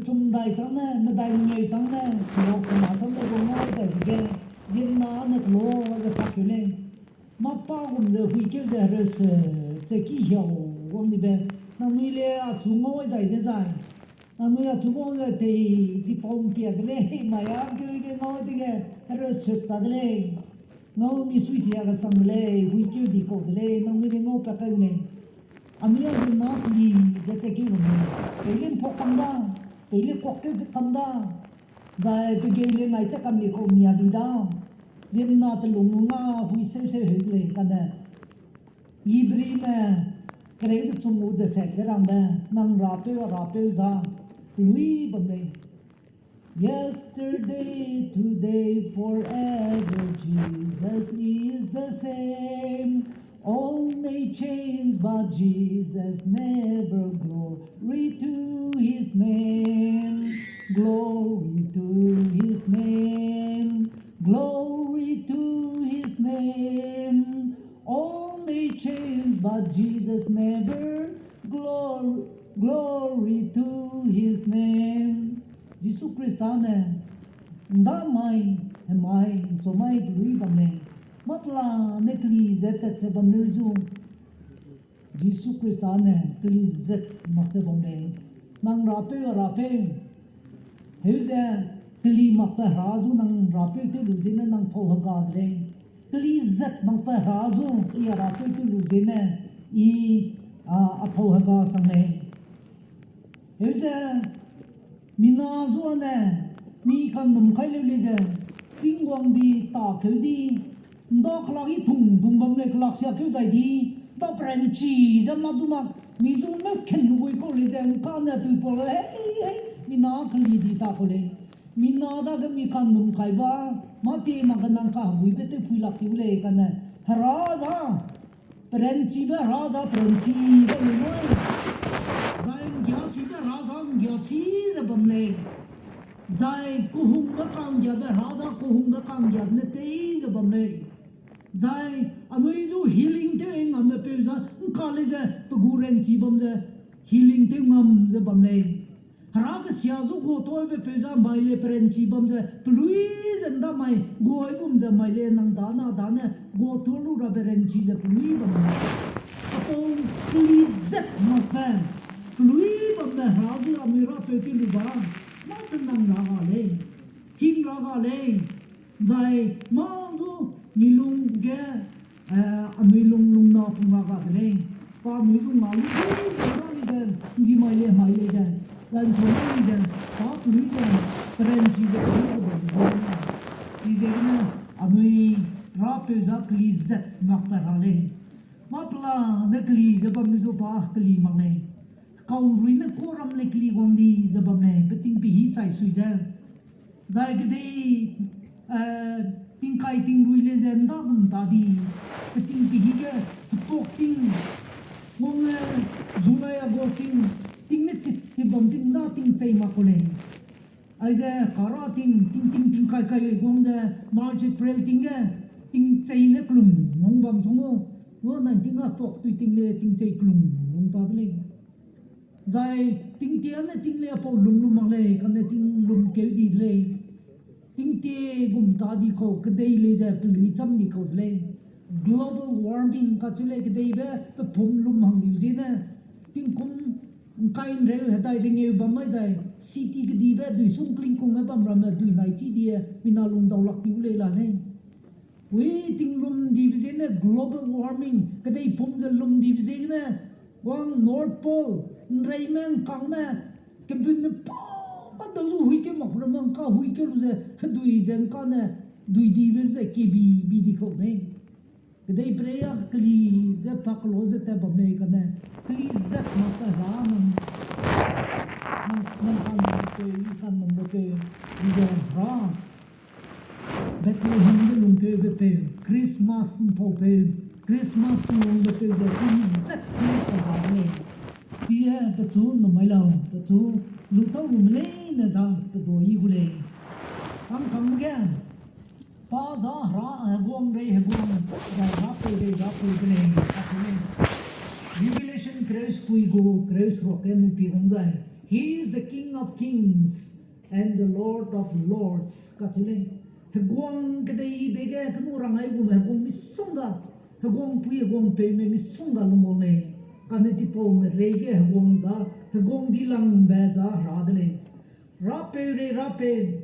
tum dai chang ne ma dai nyoi chang ne lo ma chang ne go ngoi da ge yin na ne lo ga ta kule ma pa gum de hui ke de res che ki hiao gom ni be na nui le a chu ngoi dai de zai na nui a chu ngoi de te ti pom pia de le ma ya ge ge ngoi de ge res ta de le no mi sui sia ga sam le hui ke di ko de le no mi de no pa ka ne Amia will not leave the taking of me. Pelin Pokanda, Pelin Pocket Kanda, the Galen I take a Miko Miadida, Zim not Lumuna, who says a Hidley, and Ibrime, Credit to move the sector and Nam Rapeza, Louis Bande. Yesterday, today, forever, Jesus is the same. All may change, but Jesus never. Glory to His name. Glory to His name. Glory to His name. All may change, but Jesus never. Glory to His name. Jesus Christane, nda mai, so mai lui bamne, matla nekli zet se bamne zu. Jesus Christane, kli zet makte bamne, nang rape, heuze kli makte razu nang rape te luzine nang pohagadle, kli zet makte razu I rape te luzine I apohaga sangne, heuze Mina zuane, mi kan num kai le je, ting wang di ta keu di, ndo klagi tung bam le klak sia keu dai di, da pren chi jam ma du ma, mi zu me ken wei ko le je, ka na tu po le, mina kli di ta ko le, mina da ga mi kan num kai ba, ma ti ma kan nang ka hui be te phui lak ki le kan na, hara da, pren chi ba ra da pren chi ba le noi. Bamle Zai kuhung ba kang jab hada kuhung ba kang jab ne te ja bamle Zai anoi ju healing te ngam me pe za kale ja paguren chi bam ja healing te ngam ja bamle hara ka sia ju go toy be pe ja mai le pren chi bam ja please and da mai goi bum ja mai le nang da na go to lu ra be ren chi ja please bam apo please ma fan Lui bam da hazu amira peti luba ma tanang raga le king raga le zai ma zu nilung ge amilung lung na punga ga le pa mi zu ma lu ni den ji mai le den dan chona ni den pa lui den pren ji de ji de na amui ra pe za please ma ta ra le ma pla ne kli je bam zu pa kli ma le Kaum ruina koram le kli gondi zabamne beting pi hi sai sui ja zai ke dei ting kai ting ruile zen da bum da di beting pi hi ke pok ting wong July August ting ne ti bam ting da ting sei ma ko le ai ja kara ting kai wong ja March April ting ge ting sei ne klum wong bam thongo wo na ting a pok tu ting le ting sei klum wong ta le Zai ting tian ne ting le po lum mang le kan ne ting lum ke di le ting te gum ta di ko ke dei le ja lui cham ni ko le global warming ka chule ke dei be pe phum lum mang di ji ne ting kum kain re ha dai ring e bam mai zai city ke di be du sung kling kung e bam ram du nai chi di mina lum dau lak ti le la ne we ting lum di ji ne global warming ke dei phum ja lum di ji ne wang North Pole Rayman Kangma Kabin but those who came up from Manka, who kills a Duis and Kana Duidivas a KB Bidico name. The day prayer, Kli, the Paklo, the type of Nakana, Kli, that Mata Raman, Naga, Bethlehem, the Lumpe, Christmas in Pope, Christmas in the Pizza, that of name. Tia betul no malam betul lupa umle na zang betul igule kam again pa za ra guang re guang da rape gule Revelation Christ kuigo Christ roken piranzai he is the King of Kings and the Lord of Lords katule guang kedai bege kanu rangai gum guang misunga guang pui guang pe me misunga lumone Kanati po me rege hagong za hagong dilang beza radle rape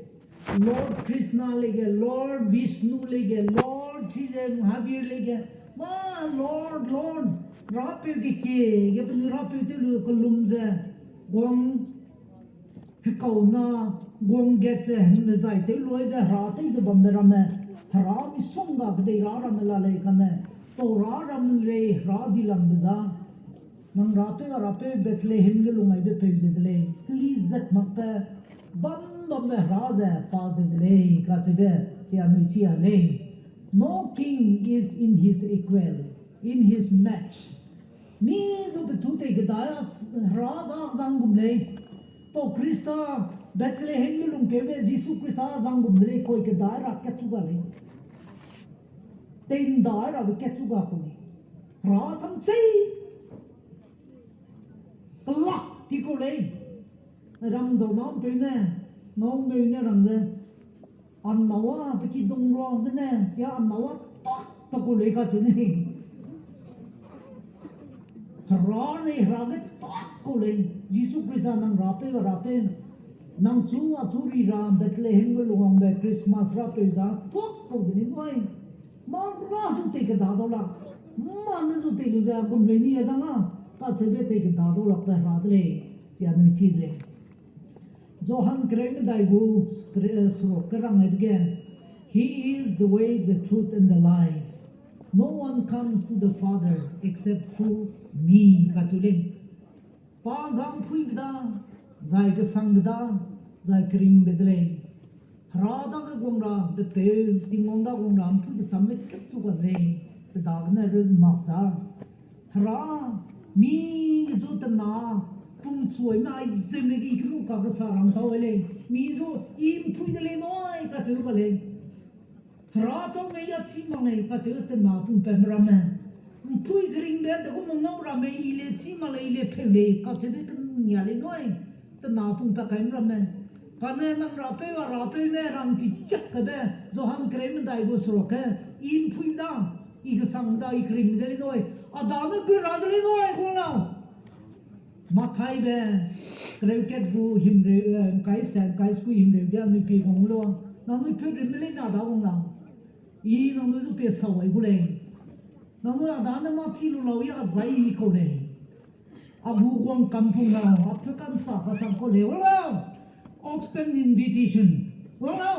Lord Krishna lege Lord Vishnu lege Lord Size Mahavir lege ma Lord Rapi ke pun rapi tu lu kolum je gong kau na gong get je hem zai tu lu je ra tu je bam ram ra mi songa ke dei ra ram la le kan to ra ram le ra di lam za nang rapi Bethlehem ke lu mai be pe je le kli zat mak pe bam ra je pa je le ka che be che anu chi le no king is in his equal in his match mi zo be chu te ke da ra za zang gum le po Krista Bethlehem ke lung ke be Jesus Krista zang gum le koi ke da ra ke chu ga le tên da ra be ke chu ga ko le ra tham chi lak ti ko le ram zo nom pe ne nom me ne ram de an nawa be ki dong ro ne ya an nawa ta ko le ka chu ne ra ke ko le Jesus Christ nang rape nang chu a chu ri ram Bethlehem go luang be Christmas rape za ko de ni noi ma ra su te ke da do la ma ne su te lu za ko me ni za na ta che be te ke da do la pe ra le ya nu chi le Johan Kreng dai go sro kerang again he is the way the truth and the life no one comes to the Father except through me ka chu le pa zang phui da zai ke sang da zai kring bedle ra da ke gong ra de pe ting mong da gong ram phu de sam le ke chu ga le de da na ru ma da ra mi zo ta na pung chuai mai Zeme gi kru ka ka sa ram tho le mi zo im phui de le noi ka chu ga le ra chong me ya chi mang le ka chu te na pung pe ra ma phui kring de de ko mong ra me ile chi ma le ile pe le ka chu de nya le noi te na pung pa kai ra me ka ne nang ra pe ne ram chi chak ka be Johan Krem dai go sro ke im phui da I ka sang da I kring de le noi a da no ku ra de le noi ko na ma thai be cricket bu him re kai san kai sku him re da ni pi gong lo na no pe de le na da gong na I no no zu pe sa wai bu le na no da na ma chi lu lo ya zai ko le abu gong kampung na African sa ka sang ko le wala open invitation wala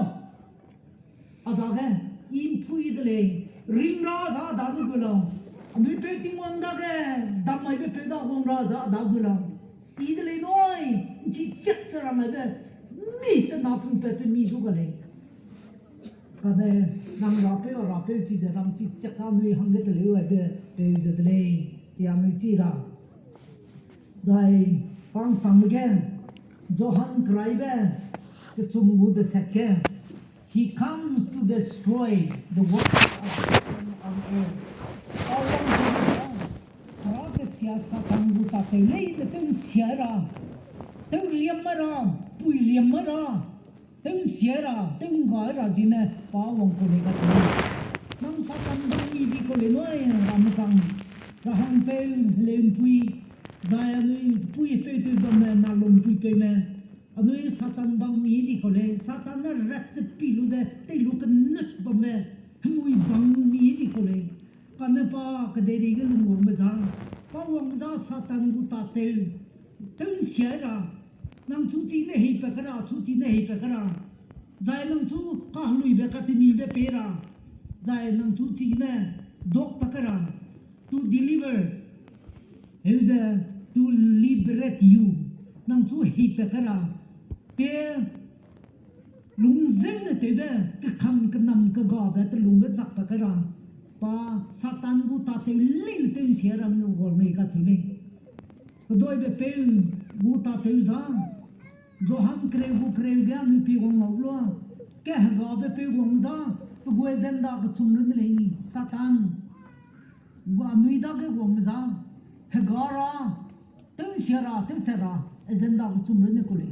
adaga im phui de le ring ra za da nu ko la ami pe ting wang da ge dam mai pe da gong ra za da ko la I de le noi chi chak ra mai be mi te na pung pe mi zu ko le ka ne nang ra pe chi ja ram chi chak ka mi hang ge de le wa be pe ze de le ti am chi ra dai pang again Johan Kraibe the Chumbu the second he comes to destroy the works of Satan on earth all along the siasa tanggu ta te lei de tung siara tung liam ra pui liam ra tung siara tung ga ra jine pa wong ko le ka nang Satan dang I di ko le noi ram kang ra hang pe lem pui Daya nui pui pe tu bam na lom pui pe me anui Satan bang mi di ko le Satan na rat se pi lu ze te lu kan nut bam me mui bang mi di ko le kan pa ka de ri ge lu mo ma za pa wang za Satan gu ta te tun sia ra nang chu ti ne hi pe kara chu ti ne hi pe kara zai nang chu ka lui be ka ti mi be pe ra zai nang chu ti ne dok pa kara to deliver is to liberate you nang chu hi pe kara pe lung zeng ne te be ka kham ka nam ka ga be te lung ga chak pa kara pa Satan gu ta te lin te sia ram no gol me ka chu le ko doi be pe gu ta te za Johan Kreu ga mi pi gong lo ke ga be pe gong za to gu zen da ka chum le ni Satan wa nui da ke gong za Hera tung siara tung tera ezenda chum ne ko le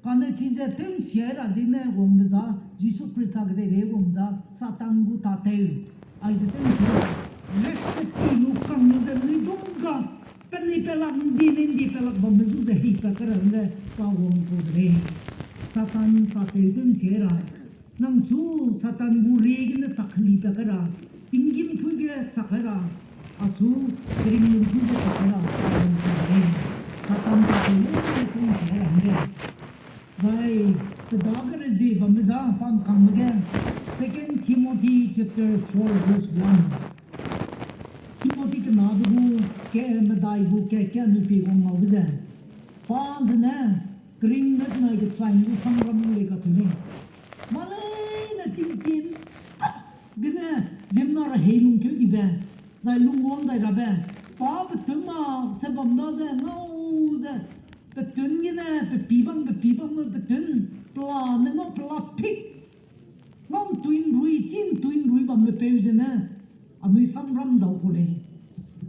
kan chi je tung siara jine gom za Jesus Christ ga de re gom za Satan gu ta te ai je tung siara let ti lu kam ne de ni dunga penni pelang di pelak bom zu de hi ka kara ne pa wong ko re Satan ta te tung siara nang chu Satan gu re gi ne takhli pa kara tingim phu ge chakara asu kering lu de kena katam ka lu ku se hamre bai the dogger is the bamiza pam kam again 2 Timothy chapter 4 verse 1 Timothy ke nabu ke madai bu ke nu pi ko ngawza pan na kering net na ke tsain lu samram le ka tune malai na tin gina jemna ra helung ke di ba dai lungom dai ra ba pa betuma sebab na za no za betun gina be pibang betun pla na no pla pik ngom tuin rui bam be peuzena anui samram dau ko le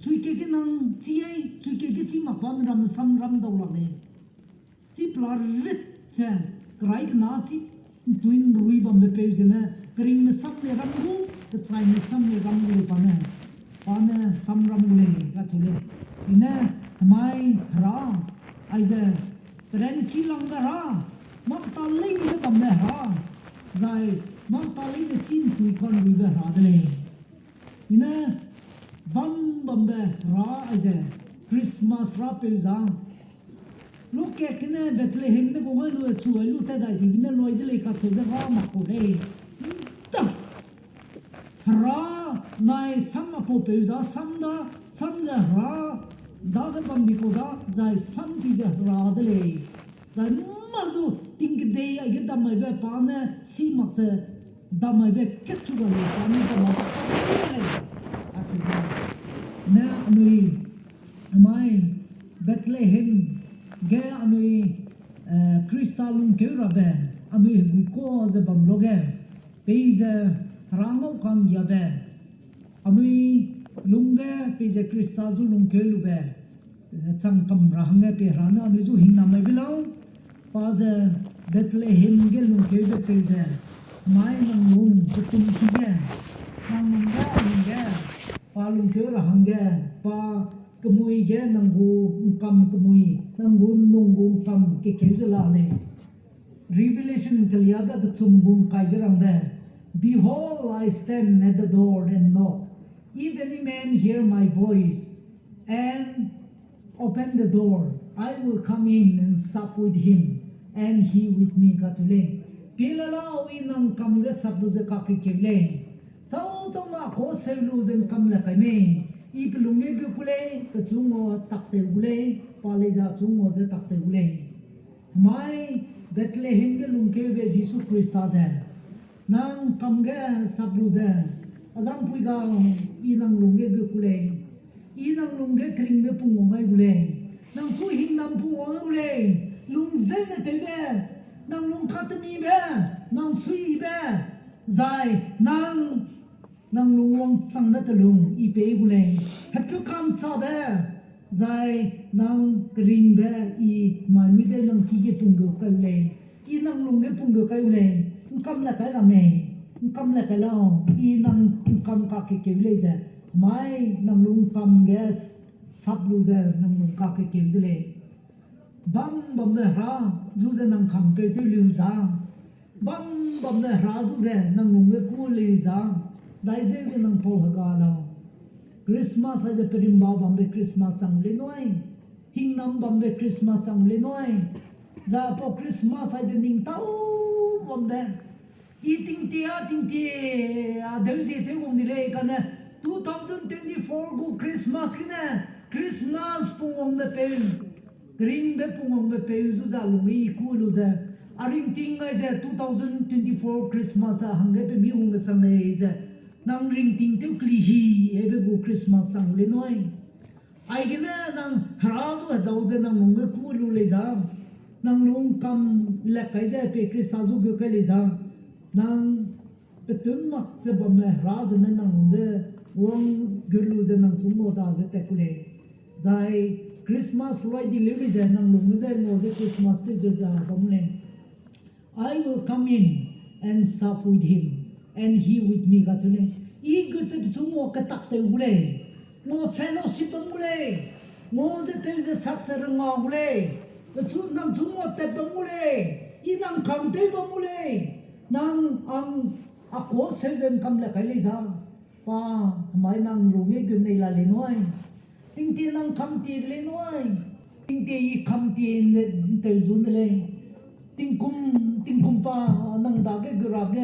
chui ke nang chi ai chui ke chi ma pam ram samram dau la le chi pla rit cha krai na chi tuin rui bam be peuzena kering na sam le ram gu ke tsai na sam le ram gu pa na sam ram gu le ka chule ina mai ra ai ja ren chi lang ga ra ma ta ling de bam na ra zai ma ta ling de chin tui kon ri ba ra de le ina bam be ra ai ja Christmas ra pe za lu ke kene Bethlehem de ko lu chu lu ta dai bi na loi de le ka chu de ra ma ko de ta ra nai sam ma po pe za sam ja ra da ga bam bi ko da zai sam ti ja ra de le zai ma zu ting ge de ai ge da mai be pa na si ma te da mai be ke chu ga le pa ni da ma a chu na anui mai Bethlehem ge anui kristalun ke ra be anui gu ko ze bam lo ge pe ze rango kan ya be anui lungge pe je kristal zu lung ke lu be chang kam rang ge pe rana anui zu hin na mai bilau pa ze Bethlehem ge lung ke be pe ze mai nang lung ku tum ki ge nang lung ge pa lung ke ra hang ge pa kemui ge nang gu kam kemui nang gu nung gu kam ke ke ze la ne Revelation kaliaba the chumbung kai gerang be behold I stand at the door and knock if any man hear my voice and open the door I will come in and sup with him and he with me katule pilala inang kam ge sabu ze ka ke kele chau ma ko selu zen kam la kai me ip lunge ge kule ke chungo takte ule pale ja chungo ze takte ule mai Bethlehem ge lungke be Jesus Christ azen nang kam ge sabu ze azam pui ga inang lungge ge kule inang lungge kring be pung ngai ule nang chu hin nam pung ule lung zen te be nang lung khatmi be nang sui be zai nang lung wong sang na talung i pe ule happy kan sa be zai nang kring be i mai mi ze nang ki ge pung go ka ule i nang lung ge pung go ka ule kam la ka ra me kam la ka lao i nang kam ka ke ke ule ze mai nang lung kam ges sab lu ze nang lung ka ke ke ule bam le ra zu ze nang kam pe te lu za bam le ra zu ze nang lung ge ku le za dai ze ge nang po ga lao Christmas ha je perim ba bam be Christmas sang le noi hing nam bam be Christmas sang le noi za po Christmas ha je ning tau bam de eating tia a de ze te gom ni le kana 2024 go Christmas kina Christmas pung de pe green be pung be pe zu za lu mi ku lu za aring ting ai je 2024 Christmas a hang be mi hung sang le je nang ring ting te kli hi ebe go Christmas sang le noi ai gina nang harazu a dau je nang mung ku lu le za nang lung kam le kai je pe Christa zu go ka le za nang petun mak se bam me raz na nang de wong gulu je nang chu mo da je te ku le zai Christmas loi di le je nang lung de mo de Christmas te je za bam le I will come in and sup with him and he with me katule I gut chu mo ka tak te ule mo fellowship ule mo de te je sat ser ngo ule chu nam chu mo te ule I nang kam te ule nang ang ako se jen kam la kai le za ป้าทำไมนั่งลงเงี้ยกันในลาเลยน้อยทิ้งตีนั่งคำตีเลยน้อยทิ้งตีอีคำตีเนี่ยเตยจุนเลยทิ้งคุมป้านั่งดาเกกราเก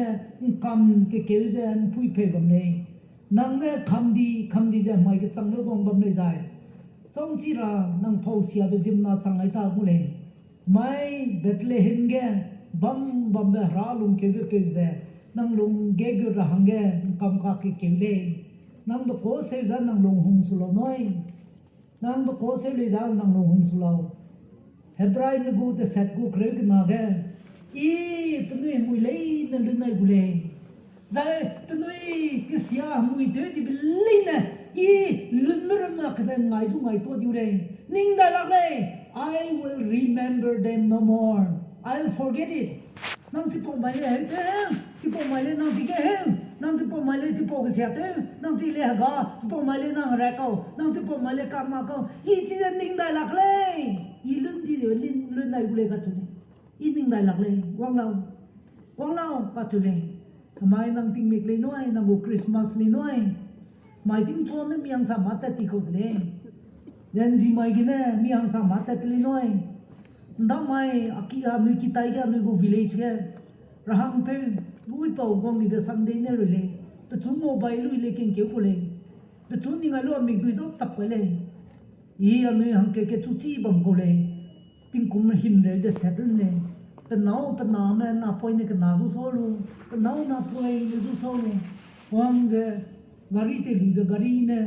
คำเกเกวเจนพุยเพบำเลยนั่งเนี่ยคำดีจะไม่ก็จังเลยกองบำเลยใจจ้องจีรานั่งพอเสียไปจิมนาจังไอตากูเลยไม่เบ็ดเลยเห็นแกบัมเบราลุงเกวเพบเจนั่งลงเกกระหังแกคำกาเกเกวเลยนั่งตะโกเซลจะนั่งลงหงสุลน้อยนั่งตะโกเซลเลยจะนั่งลงหงสุลเฮบรายนกูจะเสร็จกูเคยกันนาแกอีเป็นไงมุยเลยนั่นเรื่องไหนกูเลยใจเป็นไงก็เสียมุยเดือดที่เป็นเลยนะอีลุ่นไม่รู้มาก็จะไงจู่ไงตัวอยู่เลยนิ่งได้ละเลย I will remember them no more I'll forget itนั่งที่ปองไปเลยที่ปองไปเลยนั่งที่แกนั่งที่ปองไปเลยที่ปองเสียเต้นั่งที่เลี้ยกาที่ปองไปเลยนั่งแรกเอานั่งที่ปองไปเลยกำมาเขาอีจีนนิ่งได้ละเลยอีลุ่นที่เดี๋ยวลุ่นได้กูเลยก็จุดอีนิ่งได้ละเลยว่างเราก็จุดเลยทำไมนั่งทิ้งมิกเลยน้อยนั่งกูคริสต์มาสเลยน้อยหมายถึงชวนไม่มีอังสามาแต่ตีเขาเลยยันจีไม่กินเนี่ยมีอังสามาแต่ตีเลยน้อยนั่งไม่อากิอานุกิตายกันนุกูวิลเลจกันระหังเพลลุยเป่ากองนี่เป็นซันเดย์เนี่ยเลยเป็นชุนโมบายลุยเลยเก่งเกี่ยวกันเลยเป็นชุนนี่ไงลูกมีกุยซ้อตับไปเลยอีอันนี้หังเก๋ๆชุชีบังกูเลยติ้งคุมหินเลยจะเสร็จเลยเป็นน้าวเนี่ยน่าป่วยเนี่ยก็น่าสู้โซ่ลูเป็นน้าวน่าป่วยเนี่ยสู้โซ่เลยวังเจงารีเตลูจะงารีเนี่ย